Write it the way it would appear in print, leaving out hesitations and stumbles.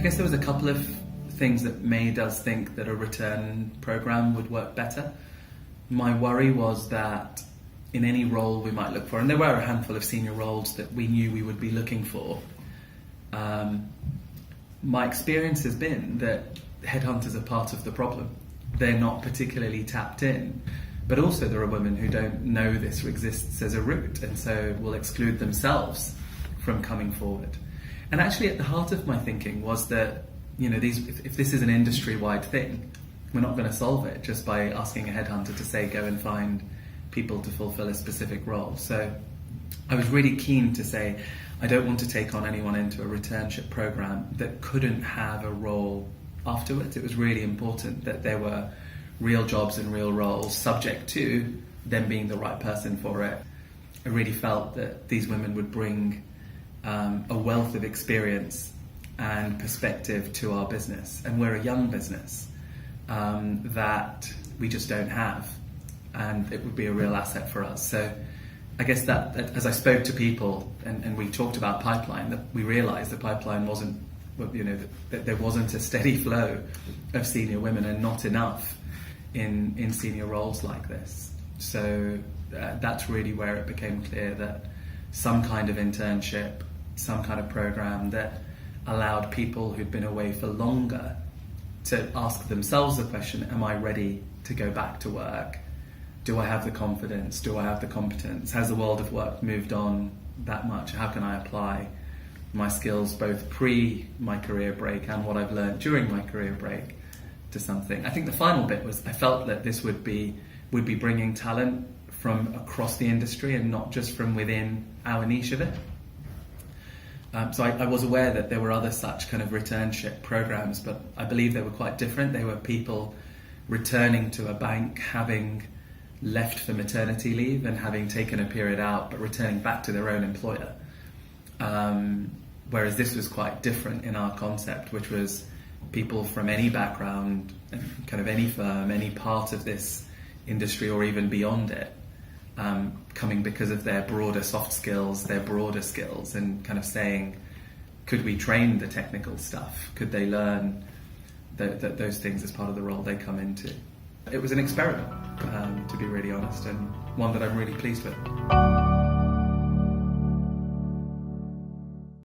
guess there was a couple of things that made us think that a return program would work better. My worry was that in any role we might look for, and there were a handful of senior roles that we knew we would be looking for, my experience has been that headhunters are part of the problem. They're not particularly tapped in, but also there are women who don't know this exists as a route, and so will exclude themselves from coming forward. And actually at the heart of my thinking was that, if this is an industry-wide thing, we're not going to solve it just by asking a headhunter to say go and find people to fulfill a specific role. So I was really keen to say I don't want to take on anyone into a returnship program that couldn't have a role afterwards. It was really important that there were real jobs and real roles subject to them being the right person for it. I really felt that these women would bring a wealth of experience and perspective to our business, and we're a young business that we just don't have, and it would be a real asset for us. So I guess that as I spoke to people and we talked about pipeline, that we realised the pipeline wasn't, that there wasn't a steady flow of senior women, and not enough in senior roles like this. So that's really where it became clear that some kind of internship, some kind of program that allowed people who'd been away for longer to ask themselves the question, am I ready to go back to work? Do I have the confidence? Do I have the competence? Has the world of work moved on that much? How can I apply my skills both pre my career break and what I've learned during my career break to something? I think the final bit was I felt that this would be bringing talent from across the industry and not just from within our niche of it. So I was aware that there were other such kind of returnship programs, but I believe they were quite different. They were people returning to a bank, having left for maternity leave and having taken a period out, but returning back to their own employer. Whereas this was quite different in our concept, which was people from any background, kind of any firm, any part of this industry or even beyond it, coming because of their broader soft skills, their broader skills, and kind of saying, could we train the technical stuff? Could they learn those things as part of the role they come into? It was an experiment, to be really honest, and one that I'm really pleased with.